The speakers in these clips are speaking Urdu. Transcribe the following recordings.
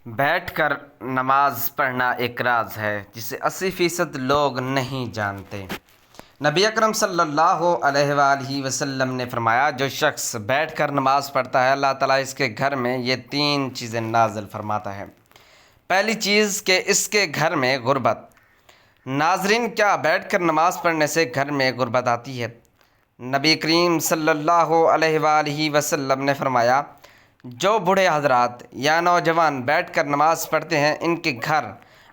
بیٹھ کر نماز پڑھنا ایک راز ہے جسے 80% لوگ نہیں جانتے۔ نبی اکرم صلی اللہ علیہ وآلہ وسلم نے فرمایا، جو شخص بیٹھ کر نماز پڑھتا ہے اللہ تعالیٰ اس کے گھر میں یہ 3 چیزیں نازل فرماتا ہے۔ پہلی چیز کہ اس کے گھر میں غربت۔ ناظرین، کیا بیٹھ کر نماز پڑھنے سے گھر میں غربت آتی ہے؟ نبی کریم صلی اللہ علیہ وآلہ وسلم نے فرمایا، جو بوڑھے حضرات یا نوجوان بیٹھ کر نماز پڑھتے ہیں ان کے گھر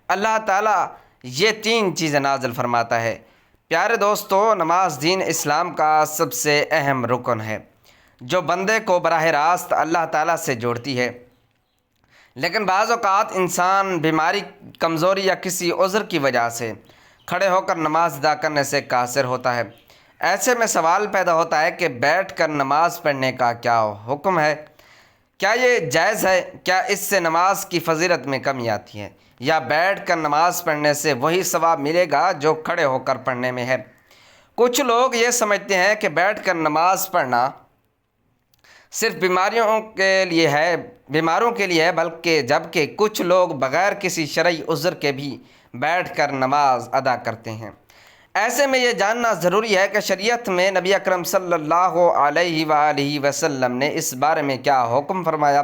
اللہ تعالیٰ یہ 3 چیزیں نازل فرماتا ہے۔ پیارے دوستو، نماز دین اسلام کا سب سے اہم رکن ہے جو بندے کو براہ راست اللہ تعالیٰ سے جوڑتی ہے، لیکن بعض اوقات انسان بیماری، کمزوری یا کسی عذر کی وجہ سے کھڑے ہو کر نماز ادا کرنے سے قاصر ہوتا ہے۔ ایسے میں سوال پیدا ہوتا ہے کہ بیٹھ کر نماز پڑھنے کا کیا حکم ہے؟ کیا یہ جائز ہے؟ کیا اس سے نماز کی فضیلت میں کمی آتی ہے، یا بیٹھ کر نماز پڑھنے سے وہی ثواب ملے گا جو کھڑے ہو کر پڑھنے میں ہے؟ کچھ لوگ یہ سمجھتے ہیں کہ بیٹھ کر نماز پڑھنا صرف بیماروں کے لیے ہے، بلکہ جبکہ کچھ لوگ بغیر کسی شرعی عذر کے بھی بیٹھ کر نماز ادا کرتے ہیں۔ ایسے میں یہ جاننا ضروری ہے کہ شریعت میں نبی اکرم صلی اللہ علیہ وآلہ وسلم نے اس بارے میں کیا حکم فرمایا،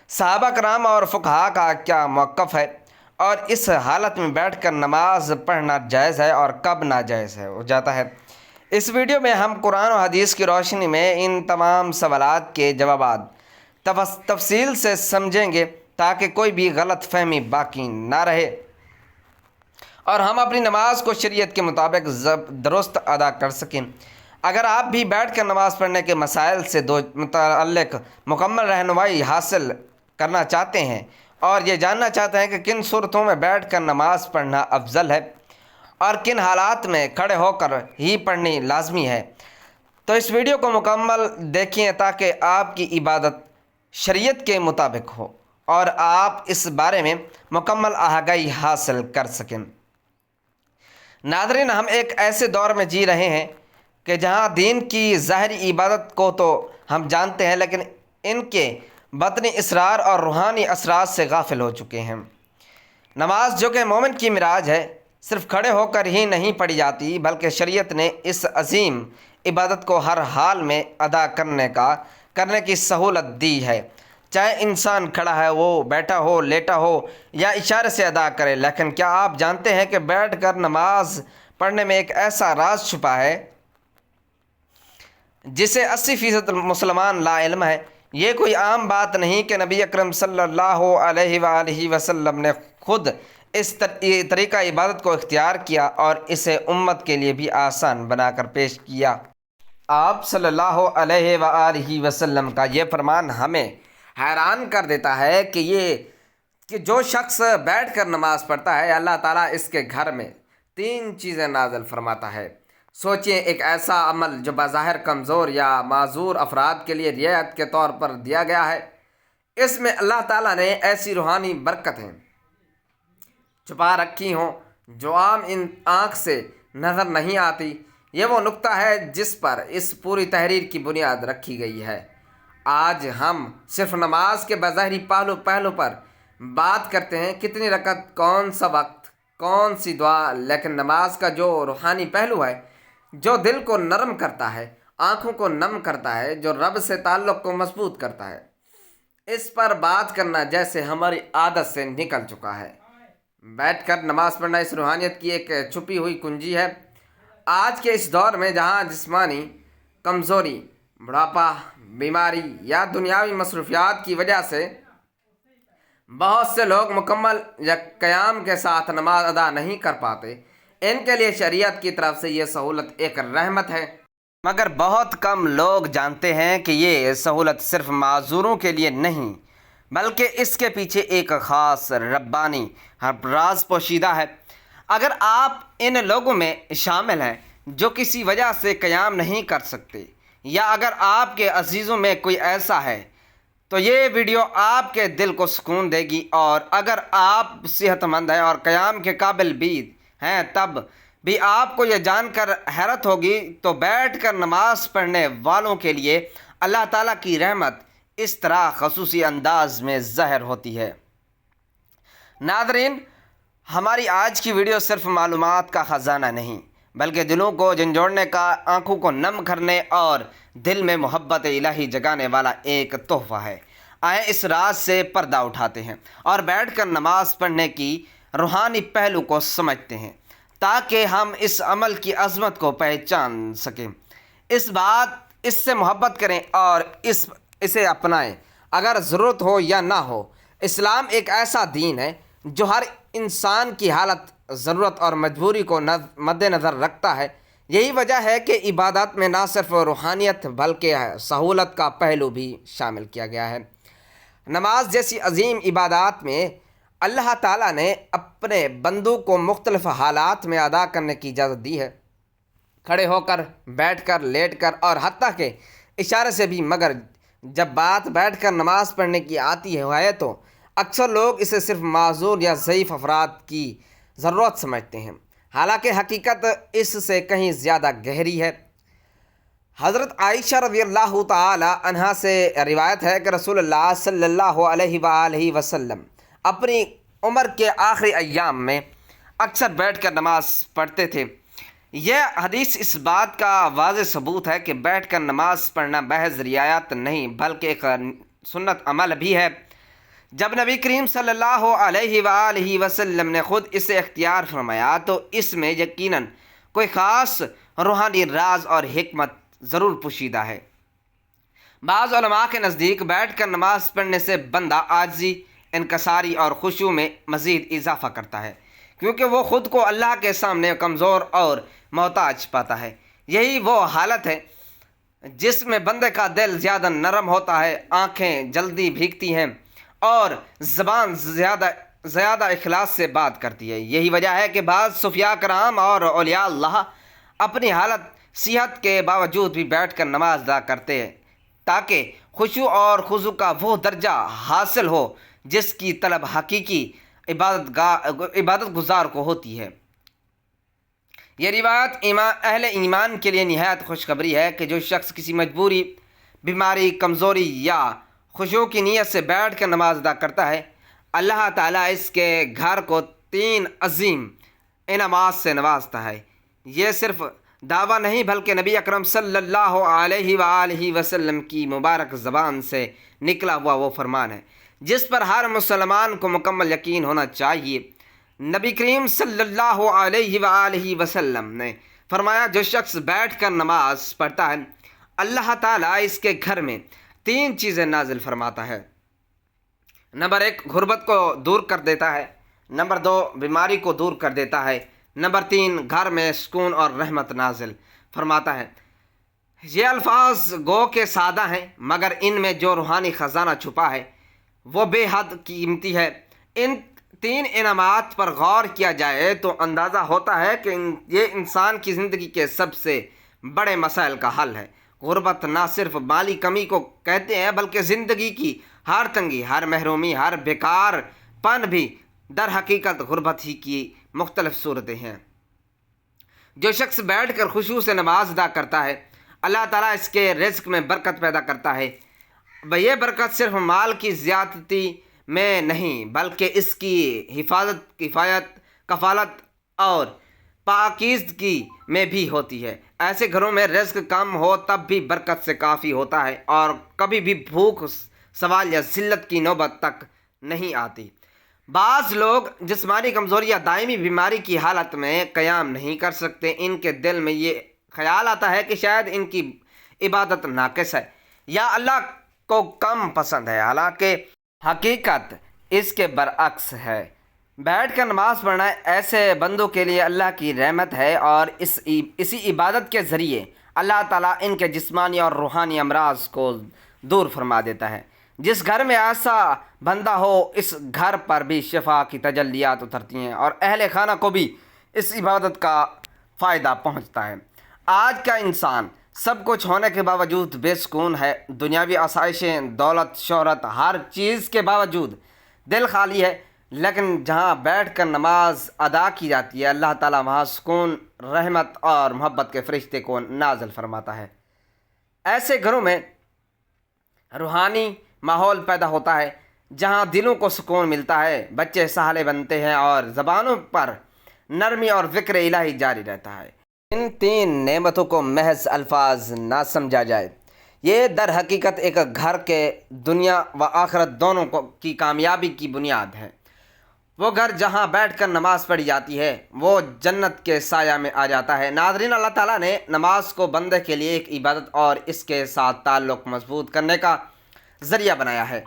صحابہ کرام اور فقہاء کا کیا موقف ہے، اور اس حالت میں بیٹھ کر نماز پڑھنا جائز ہے اور کب ناجائز ہو جاتا ہے۔ اس ویڈیو میں ہم قرآن و حدیث کی روشنی میں ان تمام سوالات کے جوابات تفصیل سے سمجھیں گے تاکہ کوئی بھی غلط فہمی باقی نہ رہے اور ہم اپنی نماز کو شریعت کے مطابق درست ادا کر سکیں۔ اگر آپ بھی بیٹھ کر نماز پڑھنے کے مسائل سے متعلق مکمل رہنمائی حاصل کرنا چاہتے ہیں اور یہ جاننا چاہتے ہیں کہ کن صورتوں میں بیٹھ کر نماز پڑھنا افضل ہے اور کن حالات میں کھڑے ہو کر ہی پڑھنی لازمی ہے، تو اس ویڈیو کو مکمل دیکھیں تاکہ آپ کی عبادت شریعت کے مطابق ہو اور آپ اس بارے میں مکمل آگاہی حاصل کر سکیں۔ ناظرین، ہم ایک ایسے دور میں جی رہے ہیں کہ جہاں دین کی ظاہری عبادت کو تو ہم جانتے ہیں، لیکن ان کے باطنی اسرار اور روحانی اثرات سے غافل ہو چکے ہیں۔ نماز جو کہ مومن کی معراج ہے، صرف کھڑے ہو کر ہی نہیں پڑھی جاتی، بلکہ شریعت نے اس عظیم عبادت کو ہر حال میں ادا کرنے کی سہولت دی ہے، چاہے انسان کھڑا ہے، وہ بیٹھا ہو، لیٹا ہو یا اشارے سے ادا کرے۔ لیکن کیا آپ جانتے ہیں کہ بیٹھ کر نماز پڑھنے میں ایک ایسا راز چھپا ہے جسے 80% مسلمان لا علم ہے؟ یہ کوئی عام بات نہیں کہ نبی اکرم صلی اللہ علیہ وآلہ وسلم نے خود اس طریقہ عبادت کو اختیار کیا اور اسے امت کے لیے بھی آسان بنا کر پیش کیا۔ آپ صلی اللہ علیہ وآلہ وسلم کا یہ فرمان ہمیں حیران کر دیتا ہے کہ جو شخص بیٹھ کر نماز پڑھتا ہے اللہ تعالیٰ اس کے گھر میں 3 چیزیں نازل فرماتا ہے۔ سوچیں، ایک ایسا عمل جو بظاہر کمزور یا معذور افراد کے لیے رعایت کے طور پر دیا گیا ہے، اس میں اللہ تعالیٰ نے ایسی روحانی برکتیں چھپا رکھی ہوں جو عام آنکھ سے نظر نہیں آتی۔ یہ وہ نقطہ ہے جس پر اس پوری تحریر کی بنیاد رکھی گئی ہے۔ آج ہم صرف نماز کے بظاہری پہلو پر بات کرتے ہیں، کتنی رکعت، کون سا وقت، کون سی دعا، لیکن نماز کا جو روحانی پہلو ہے، جو دل کو نرم کرتا ہے، آنکھوں کو نم کرتا ہے، جو رب سے تعلق کو مضبوط کرتا ہے، اس پر بات کرنا جیسے ہماری عادت سے نکل چکا ہے۔ بیٹھ کر نماز پڑھنا اس روحانیت کی ایک چھپی ہوئی کنجی ہے۔ آج کے اس دور میں جہاں جسمانی کمزوری، بڑھاپا، بیماری یا دنیاوی مصروفیات کی وجہ سے بہت سے لوگ مکمل یا قیام کے ساتھ نماز ادا نہیں کر پاتے، ان کے لیے شریعت کی طرف سے یہ سہولت ایک رحمت ہے، مگر بہت کم لوگ جانتے ہیں کہ یہ سہولت صرف معذوروں کے لیے نہیں بلکہ اس کے پیچھے ایک خاص ربانی راز پوشیدہ ہے۔ اگر آپ ان لوگوں میں شامل ہیں جو کسی وجہ سے قیام نہیں کر سکتے، یا اگر آپ کے عزیزوں میں کوئی ایسا ہے تو یہ ویڈیو آپ کے دل کو سکون دے گی، اور اگر آپ صحت مند ہیں اور قیام کے قابل بھی ہیں تب بھی آپ کو یہ جان کر حیرت ہوگی تو بیٹھ کر نماز پڑھنے والوں کے لیے اللہ تعالیٰ کی رحمت اس طرح خصوصی انداز میں ظاہر ہوتی ہے۔ ناظرین، ہماری آج کی ویڈیو صرف معلومات کا خزانہ نہیں بلکہ دلوں کو جھنجھوڑنے کا، آنکھوں کو نم کرنے اور دل میں محبت الہی جگانے والا ایک تحفہ ہے۔ آئیں اس راز سے پردہ اٹھاتے ہیں اور بیٹھ کر نماز پڑھنے کی روحانی پہلو کو سمجھتے ہیں تاکہ ہم اس عمل کی عظمت کو پہچان سکیں، اس سے محبت کریں اور اسے اپنائیں اگر ضرورت ہو یا نہ ہو۔ اسلام ایک ایسا دین ہے جو ہر انسان کی حالت، ضرورت اور مجبوری کو مد نظر رکھتا ہے۔ یہی وجہ ہے کہ عبادات میں نہ صرف روحانیت بلکہ سہولت کا پہلو بھی شامل کیا گیا ہے۔ نماز جیسی عظیم عبادات میں اللہ تعالیٰ نے اپنے بندوں کو مختلف حالات میں ادا کرنے کی اجازت دی ہے، کھڑے ہو کر، بیٹھ کر، لیٹ کر اور حتیٰ کہ اشارے سے بھی، مگر جب بات بیٹھ کر نماز پڑھنے کی آتی ہے تو اکثر لوگ اسے صرف معذور یا ضعیف افراد کی ضرورت سمجھتے ہیں، حالانکہ حقیقت اس سے کہیں زیادہ گہری ہے۔ حضرت عائشہ رضی اللہ تعالی عنہا سے روایت ہے کہ رسول اللہ صلی اللہ علیہ وآلہ وسلم اپنی عمر کے آخری ایام میں اکثر بیٹھ کر نماز پڑھتے تھے۔ یہ حدیث اس بات کا واضح ثبوت ہے کہ بیٹھ کر نماز پڑھنا محض رعایت نہیں بلکہ ایک سنت عمل بھی ہے۔ جب نبی کریم صلی اللہ علیہ وآلہ وسلم نے خود اسے اختیار فرمایا تو اس میں یقیناً کوئی خاص روحانی راز اور حکمت ضرور پوشیدہ ہے۔ بعض علماء کے نزدیک بیٹھ کر نماز پڑھنے سے بندہ عاجزی، انکساری اور خشوع میں مزید اضافہ کرتا ہے، کیونکہ وہ خود کو اللہ کے سامنے کمزور اور محتاج پاتا ہے۔ یہی وہ حالت ہے جس میں بندے کا دل زیادہ نرم ہوتا ہے، آنکھیں جلدی بھیگتی ہیں اور زبان زیادہ اخلاص سے بات کرتی ہے۔ یہی وجہ ہے کہ بعض صوفیاء کرام اور اولیاء اللہ اپنی حالت صحت کے باوجود بھی بیٹھ کر نماز ادا کرتے ہیں تاکہ خشوع اور خضوع کا وہ درجہ حاصل ہو جس کی طلب حقیقی عبادت گزار کو ہوتی ہے۔ یہ روایت اہل ایمان کے لیے نہایت خوشخبری ہے کہ جو شخص کسی مجبوری، بیماری، کمزوری یا خشوع کی نیت سے بیٹھ کر نماز ادا کرتا ہے، اللہ تعالیٰ اس کے گھر کو 3 عظیم انعامات سے نوازتا ہے۔ یہ صرف دعویٰ نہیں بلکہ نبی اکرم صلی اللہ علیہ وآلہ وسلم کی مبارک زبان سے نکلا ہوا وہ فرمان ہے جس پر ہر مسلمان کو مکمل یقین ہونا چاہیے۔ نبی کریم صلی اللہ علیہ وآلہ وسلم نے فرمایا، جو شخص بیٹھ کر نماز پڑھتا ہے اللہ تعالیٰ اس کے گھر میں 3 چیزیں نازل فرماتا ہے۔ نمبر 1، غربت کو دور کر دیتا ہے۔ نمبر 2، بیماری کو دور کر دیتا ہے۔ نمبر 3، گھر میں سکون اور رحمت نازل فرماتا ہے۔ یہ الفاظ گو کہ سادہ ہیں مگر ان میں جو روحانی خزانہ چھپا ہے وہ بے حد قیمتی ہے۔ ان 3 انعامات پر غور کیا جائے تو اندازہ ہوتا ہے کہ یہ انسان کی زندگی کے سب سے بڑے مسائل کا حل ہے۔ غربت نہ صرف مالی کمی کو کہتے ہیں بلکہ زندگی کی ہر تنگی، ہر محرومی، ہر بیکار پن بھی در حقیقت غربت ہی کی مختلف صورتیں ہیں۔ جو شخص بیٹھ کر خشوع سے نماز ادا کرتا ہے اللہ تعالیٰ اس کے رزق میں برکت پیدا کرتا ہے۔ یہ برکت صرف مال کی زیادتی میں نہیں بلکہ اس کی حفاظت، کفالت اور پاکیزگی میں بھی ہوتی ہے۔ ایسے گھروں میں رزق کم ہو تب بھی برکت سے کافی ہوتا ہے اور کبھی بھی بھوک، سوال یا ذلت کی نوبت تک نہیں آتی۔ بعض لوگ جسمانی کمزوری یا دائمی بیماری کی حالت میں قیام نہیں کر سکتے۔ ان کے دل میں یہ خیال آتا ہے کہ شاید ان کی عبادت ناقص ہے یا اللہ کو کم پسند ہے، حالانکہ حقیقت اس کے برعکس ہے۔ بیٹھ کر نماز پڑھنا ایسے بندوں کے لیے اللہ کی رحمت ہے اور اسی عبادت کے ذریعے اللہ تعالیٰ ان کے جسمانی اور روحانی امراض کو دور فرما دیتا ہے۔ جس گھر میں ایسا بندہ ہو اس گھر پر بھی شفا کی تجلیات اترتی ہیں اور اہل خانہ کو بھی اس عبادت کا فائدہ پہنچتا ہے۔ آج کا انسان سب کچھ ہونے کے باوجود بے سکون ہے۔ دنیاوی آسائشیں، دولت، شہرت، ہر چیز کے باوجود دل خالی ہے، لیکن جہاں بیٹھ کر نماز ادا کی جاتی ہے اللہ تعالیٰ وہاں سکون، رحمت اور محبت کے فرشتے کو نازل فرماتا ہے۔ ایسے گھروں میں روحانی ماحول پیدا ہوتا ہے جہاں دلوں کو سکون ملتا ہے، بچے سہلے بنتے ہیں اور زبانوں پر نرمی اور ذکر الہی جاری رہتا ہے۔ ان تین نعمتوں کو محض الفاظ نہ سمجھا جائے، یہ در حقیقت ایک گھر کے دنیا و آخرت دونوں کی کامیابی کی بنیاد ہے۔ وہ گھر جہاں بیٹھ کر نماز پڑھی جاتی ہے وہ جنت کے سایہ میں آ جاتا ہے۔ ناظرین، اللہ تعالیٰ نے نماز کو بندے کے لیے ایک عبادت اور اس کے ساتھ تعلق مضبوط کرنے کا ذریعہ بنایا ہے۔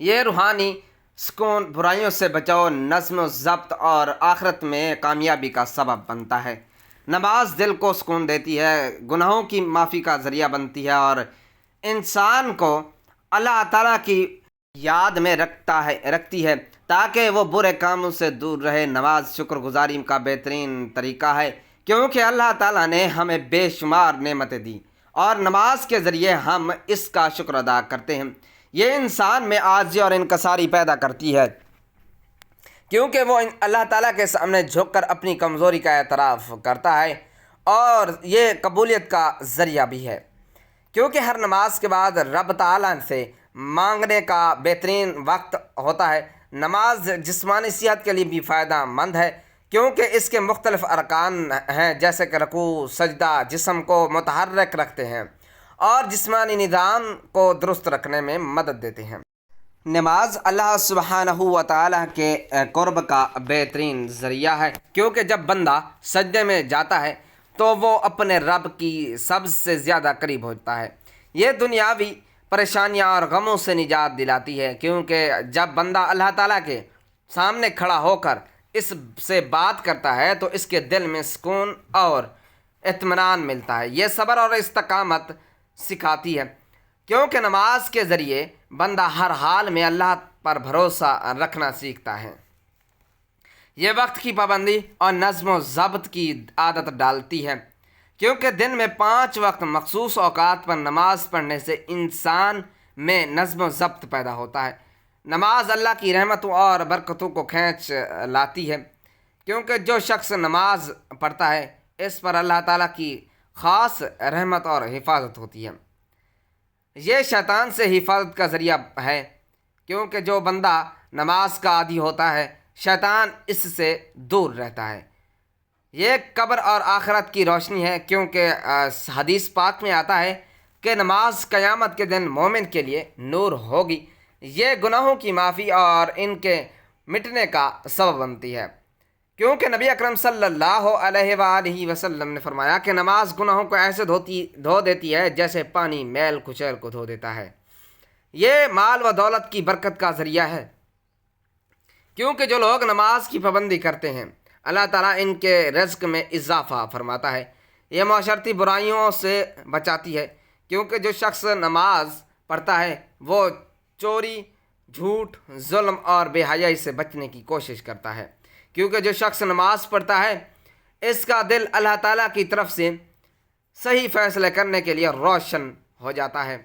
یہ روحانی سکون، برائیوں سے بچاؤ، نظم و ضبط اور آخرت میں کامیابی کا سبب بنتا ہے۔ نماز دل کو سکون دیتی ہے، گناہوں کی معافی کا ذریعہ بنتی ہے اور انسان کو اللہ تعالیٰ کی یاد میں رکھتی ہے تاکہ وہ برے کاموں سے دور رہے۔ نماز شکر گزاری کا بہترین طریقہ ہے، کیونکہ اللہ تعالیٰ نے ہمیں بے شمار نعمتیں دی اور نماز کے ذریعے ہم اس کا شکر ادا کرتے ہیں۔ یہ انسان میں عاجزی اور انکساری پیدا کرتی ہے، کیونکہ وہ اللہ تعالیٰ کے سامنے جھک کر اپنی کمزوری کا اعتراف کرتا ہے، اور یہ قبولیت کا ذریعہ بھی ہے، کیونکہ ہر نماز کے بعد رب تعالیٰ سے مانگنے کا بہترین وقت ہوتا ہے۔ نماز جسمانی صحت کے لیے بھی فائدہ مند ہے، کیونکہ اس کے مختلف ارکان ہیں، جیسے کہ رکوع، سجدہ جسم کو متحرک رکھتے ہیں اور جسمانی نظام کو درست رکھنے میں مدد دیتے ہیں۔ نماز اللہ سبحانہ و تعالیٰ کے قرب کا بہترین ذریعہ ہے، کیونکہ جب بندہ سجدے میں جاتا ہے تو وہ اپنے رب کی سب سے زیادہ قریب ہوتا ہے۔ یہ دنیاوی پریشانیاں اور غموں سے نجات دلاتی ہے، کیونکہ جب بندہ اللہ تعالیٰ کے سامنے کھڑا ہو کر اس سے بات کرتا ہے تو اس کے دل میں سکون اور اطمینان ملتا ہے۔ یہ صبر اور استقامت سکھاتی ہے، کیونکہ نماز کے ذریعے بندہ ہر حال میں اللہ پر بھروسہ رکھنا سیکھتا ہے۔ یہ وقت کی پابندی اور نظم و ضبط کی عادت ڈالتی ہے، کیونکہ دن میں 5 وقت مخصوص اوقات پر نماز پڑھنے سے انسان میں نظم و ضبط پیدا ہوتا ہے۔ نماز اللہ کی رحمتوں اور برکتوں کو کھینچ لاتی ہے، کیونکہ جو شخص نماز پڑھتا ہے اس پر اللہ تعالیٰ کی خاص رحمت اور حفاظت ہوتی ہے۔ یہ شیطان سے حفاظت کا ذریعہ ہے، کیونکہ جو بندہ نماز کا عادی ہوتا ہے شیطان اس سے دور رہتا ہے۔ یہ قبر اور آخرت کی روشنی ہے، کیونکہ حدیث پاک میں آتا ہے کہ نماز قیامت کے دن مومن کے لیے نور ہوگی۔ یہ گناہوں کی معافی اور ان کے مٹنے کا سبب بنتی ہے، کیونکہ نبی اکرم صلی اللہ علیہ وآلہ وسلم نے فرمایا کہ نماز گناہوں کو ایسے دھو دیتی ہے جیسے پانی میل کچیل کو دھو دیتا ہے۔ یہ مال و دولت کی برکت کا ذریعہ ہے، کیونکہ جو لوگ نماز کی پابندی کرتے ہیں اللہ تعالیٰ ان کے رزق میں اضافہ فرماتا ہے۔ یہ معاشرتی برائیوں سے بچاتی ہے، کیونکہ جو شخص نماز پڑھتا ہے وہ چوری، جھوٹ، ظلم اور بے حیائی سے بچنے کی کوشش کرتا ہے، کیونکہ جو شخص نماز پڑھتا ہے اس کا دل اللہ تعالیٰ کی طرف سے صحیح فیصلے کرنے کے لیے روشن ہو جاتا ہے۔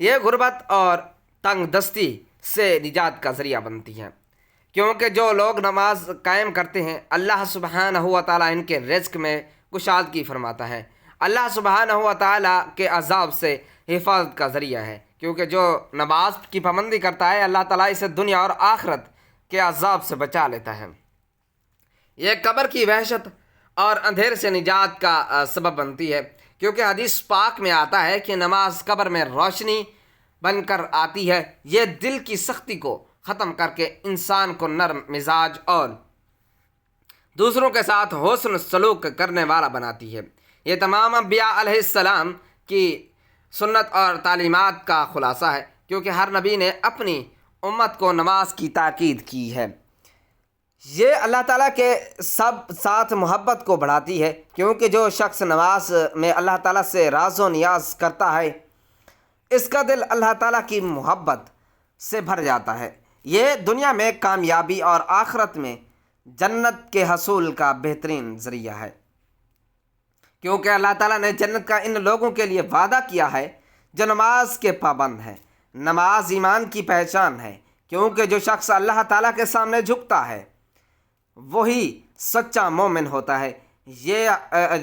یہ غربت اور تنگ دستی سے نجات کا ذریعہ بنتی ہے، کیونکہ جو لوگ نماز قائم کرتے ہیں اللہ سبحانہ و تعالیٰ ان کے رزق میں کشادگی فرماتا ہے۔ اللہ سبحانہ و تعالیٰ کے عذاب سے حفاظت کا ذریعہ ہے، کیونکہ جو نماز کی پابندی کرتا ہے اللہ تعالیٰ اسے دنیا اور آخرت کے عذاب سے بچا لیتا ہے۔ یہ قبر کی وحشت اور اندھیر سے نجات کا سبب بنتی ہے، کیونکہ حدیث پاک میں آتا ہے کہ نماز قبر میں روشنی بن کر آتی ہے۔ یہ دل کی سختی کو ختم کر کے انسان کو نرم مزاج اور دوسروں کے ساتھ حسن سلوک کرنے والا بناتی ہے۔ یہ تمام انبیاء علیہ السلام کی سنت اور تعلیمات کا خلاصہ ہے، کیونکہ ہر نبی نے اپنی امت کو نماز کی تاکید کی ہے۔ یہ اللہ تعالیٰ کے ساتھ محبت کو بڑھاتی ہے، کیونکہ جو شخص نماز میں اللہ تعالیٰ سے راز و نیاز کرتا ہے اس کا دل اللہ تعالیٰ کی محبت سے بھر جاتا ہے۔ یہ دنیا میں کامیابی اور آخرت میں جنت کے حصول کا بہترین ذریعہ ہے، کیونکہ اللہ تعالیٰ نے جنت کا ان لوگوں کے لیے وعدہ کیا ہے جو نماز کے پابند ہیں۔ نماز ایمان کی پہچان ہے، کیونکہ جو شخص اللہ تعالیٰ کے سامنے جھکتا ہے وہی سچا مومن ہوتا ہے۔ یہ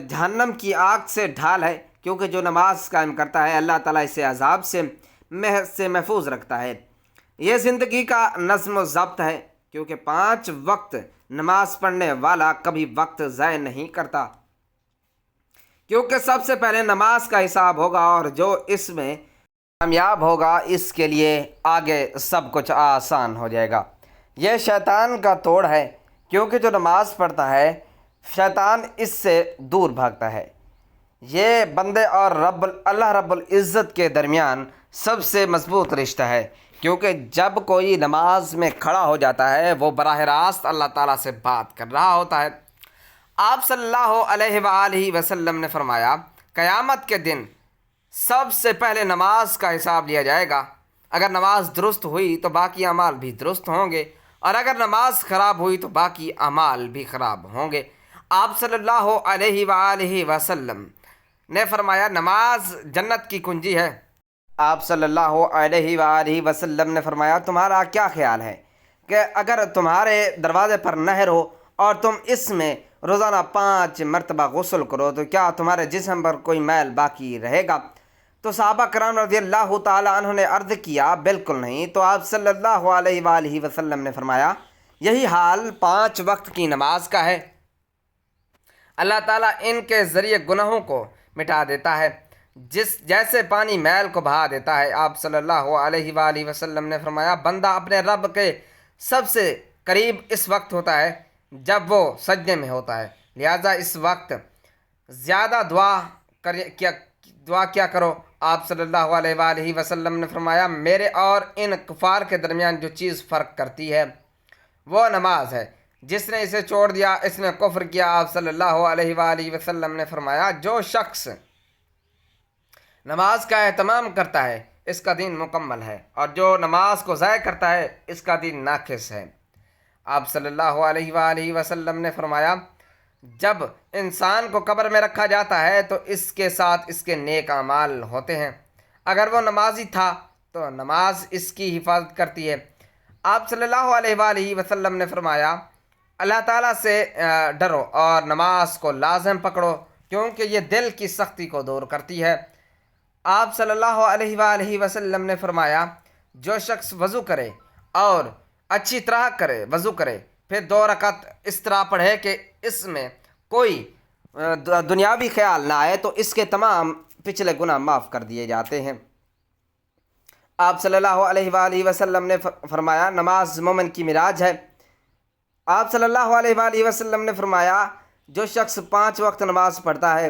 جہنم کی آگ سے ڈھال ہے، کیونکہ جو نماز قائم کرتا ہے اللہ تعالیٰ اسے عذاب سے محفوظ رکھتا ہے۔ یہ زندگی کا نظم و ضبط ہے، کیونکہ 5 وقت نماز پڑھنے والا کبھی وقت ضائع نہیں کرتا، کیونکہ سب سے پہلے نماز کا حساب ہوگا، اور جو اس میں کامیاب ہوگا اس کے لیے آگے سب کچھ آسان ہو جائے گا۔ یہ شیطان کا توڑ ہے، کیونکہ جو نماز پڑھتا ہے شیطان اس سے دور بھاگتا ہے۔ یہ بندے اور اللہ رب العزت کے درمیان سب سے مضبوط رشتہ ہے، کیونکہ جب کوئی نماز میں کھڑا ہو جاتا ہے وہ براہ راست اللہ تعالیٰ سے بات کر رہا ہوتا ہے۔ آپ صلی اللہ علیہ وآلہ وسلم نے فرمایا، قیامت کے دن سب سے پہلے نماز کا حساب لیا جائے گا۔ اگر نماز درست ہوئی تو باقی اعمال بھی درست ہوں گے، اور اگر نماز خراب ہوئی تو باقی اعمال بھی خراب ہوں گے۔ آپ صلی اللہ علیہ وآلہ وسلم نے فرمایا، نماز جنت کی کنجی ہے۔ آپ صلی اللہ علیہ وآلہ وسلم نے فرمایا، تمہارا کیا خیال ہے کہ اگر تمہارے دروازے پر نہر ہو اور تم اس میں روزانہ 5 مرتبہ غسل کرو تو کیا تمہارے جسم پر کوئی میل باقی رہے گا؟ تو صحابہ کرام رضی اللہ تعالیٰ عنہ نے عرض کیا، بالکل نہیں۔ تو آپ صلی اللہ علیہ وآلہ وسلم نے فرمایا، یہی حال 5 وقت کی نماز کا ہے۔ اللہ تعالیٰ ان کے ذریعے گناہوں کو مٹا دیتا ہے جیسے پانی میل کو بہا دیتا ہے۔ آپ صلی اللہ علیہ وآلہ وسلم نے فرمایا، بندہ اپنے رب کے سب سے قریب اس وقت ہوتا ہے جب وہ سجدے میں ہوتا ہے، لہذا اس وقت زیادہ دعا کیا کرو۔ آپ صلی اللہ علیہ وآلہ وسلم نے فرمایا، میرے اور ان کفار کے درمیان جو چیز فرق کرتی ہے وہ نماز ہے، جس نے اسے چھوڑ دیا اس نے کفر کیا۔ آپ صلی اللہ علیہ وآلہ وسلم نے فرمایا، جو شخص نماز کا اہتمام کرتا ہے اس کا دین مکمل ہے، اور جو نماز کو ضائع کرتا ہے اس کا دین ناقص ہے۔ آپ صلی اللہ علیہ وآلہ وسلم نے فرمایا، جب انسان کو قبر میں رکھا جاتا ہے تو اس کے ساتھ اس کے نیک اعمال ہوتے ہیں۔ اگر وہ نمازی تھا تو نماز اس کی حفاظت کرتی ہے۔ آپ صلی اللہ علیہ وآلہ وسلم نے فرمایا، اللہ تعالیٰ سے ڈرو اور نماز کو لازم پکڑو، کیونکہ یہ دل کی سختی کو دور کرتی ہے۔ آپ صلی اللہ علیہ وآلہ وسلم نے فرمایا، جو شخص وضو کرے اور اچھی طرح وضو کرے، پھر 2 رکعت اس طرح پڑھے کہ اس میں کوئی دنیاوی خیال نہ آئے، تو اس کے تمام پچھلے گناہ معاف کر دیے جاتے ہیں۔ آپ صلی اللہ علیہ وآلہ وسلم نے فرمایا، نماز مومن کی معراج ہے۔ آپ صلی اللہ علیہ وآلہ وسلم نے فرمایا، جو شخص 5 وقت نماز پڑھتا ہے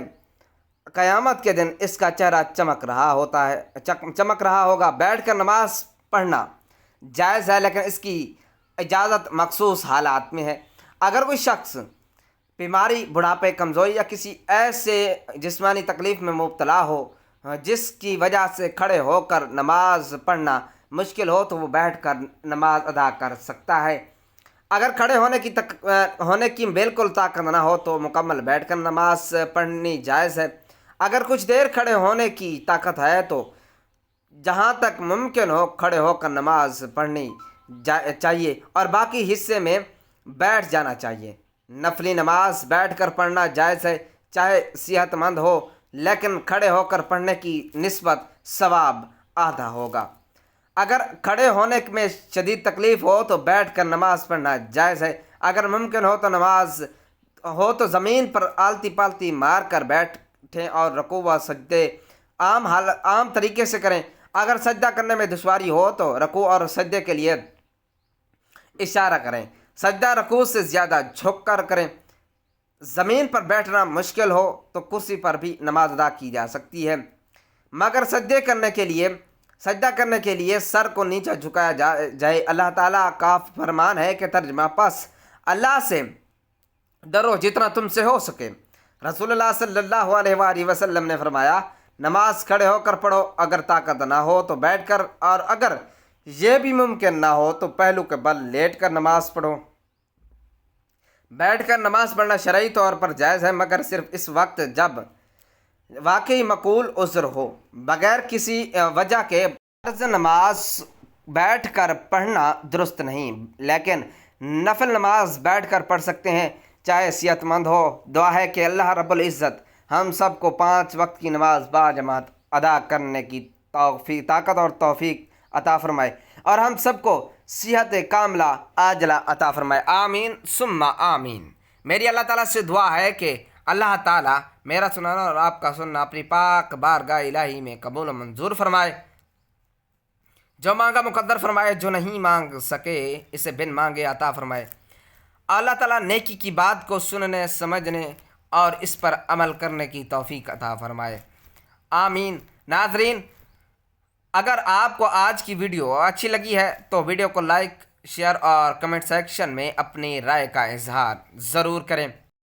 قیامت کے دن اس کا چہرہ چمک رہا ہوگا۔ بیٹھ کر نماز پڑھنا جائز ہے، لیکن اس کی اجازت مخصوص حالات میں ہے۔ اگر کوئی شخص بیماری، بڑھاپے، کمزوری یا کسی ایسے جسمانی تکلیف میں مبتلا ہو جس کی وجہ سے کھڑے ہو کر نماز پڑھنا مشکل ہو تو وہ بیٹھ کر نماز ادا کر سکتا ہے۔ اگر کھڑے ہونے کی بالکل طاقت نہ ہو تو مکمل بیٹھ کر نماز پڑھنی جائز ہے۔ اگر کچھ دیر کھڑے ہونے کی طاقت ہے تو جہاں تک ممکن ہو کھڑے ہو کر نماز پڑھنی چاہیے، اور باقی حصے میں بیٹھ جانا چاہیے۔ نفلی نماز بیٹھ کر پڑھنا جائز ہے، چاہے صحت مند ہو، لیکن کھڑے ہو کر پڑھنے کی نسبت ثواب آدھا ہوگا۔ اگر کھڑے ہونے میں شدید تکلیف ہو تو بیٹھ کر نماز پڑھنا جائز ہے۔ اگر ممکن ہو تو زمین پر آلتی پالتی مار کر بیٹھیں اور رکوع و سجدے عام طریقے سے کریں۔ اگر سجدہ کرنے میں دشواری ہو تو رکوع اور سجدے کے لیے اشارہ کریں۔ سجدہ رکوع سے زیادہ جھک کر کریں۔ زمین پر بیٹھنا مشکل ہو تو کرسی پر بھی نماز ادا کی جا سکتی ہے، مگر سجدہ کرنے کے لیے سر کو نیچے جھکایا جائے۔ اللہ تعالیٰ کا فرمان ہے کہ ترجمہ، پس اللہ سے ڈرو جتنا تم سے ہو سکے۔ رسول اللہ صلی اللہ علیہ وآلہ وسلم نے فرمایا، نماز کھڑے ہو کر پڑھو، اگر طاقت نہ ہو تو بیٹھ کر، اور اگر یہ بھی ممکن نہ ہو تو پہلو کے بل لیٹ کر نماز پڑھو۔ بیٹھ کر نماز پڑھنا شرعی طور پر جائز ہے، مگر صرف اس وقت جب واقعی معقول عذر ہو۔ بغیر کسی وجہ کے فرض نماز بیٹھ کر پڑھنا درست نہیں، لیکن نفل نماز بیٹھ کر پڑھ سکتے ہیں، چاہے صحت مند ہو۔ دعا ہے کہ اللہ رب العزت ہم سب کو 5 وقت کی نماز باجماعت ادا کرنے کی طاقت اور توفیق عطا فرمائے اور ہم سب کو صحت کاملہ عاجلہ عطا فرمائے، آمین ثم آمین۔ میری اللہ تعالیٰ سے دعا ہے کہ اللہ تعالیٰ میرا سنانا اور آپ کا سننا اپنی پاک بارگاہ الہی میں قبول و منظور فرمائے، جو مانگا مقدر فرمائے، جو نہیں مانگ سکے اسے بن مانگے عطا فرمائے۔ اللہ تعالیٰ نیکی کی بات کو سننے، سمجھنے اور اس پر عمل کرنے کی توفیق عطا فرمائے، آمین۔ ناظرین، اگر آپ کو آج کی ویڈیو اچھی لگی ہے تو ویڈیو کو لائک، شیئر اور کمنٹ سیکشن میں اپنی رائے کا اظہار ضرور کریں۔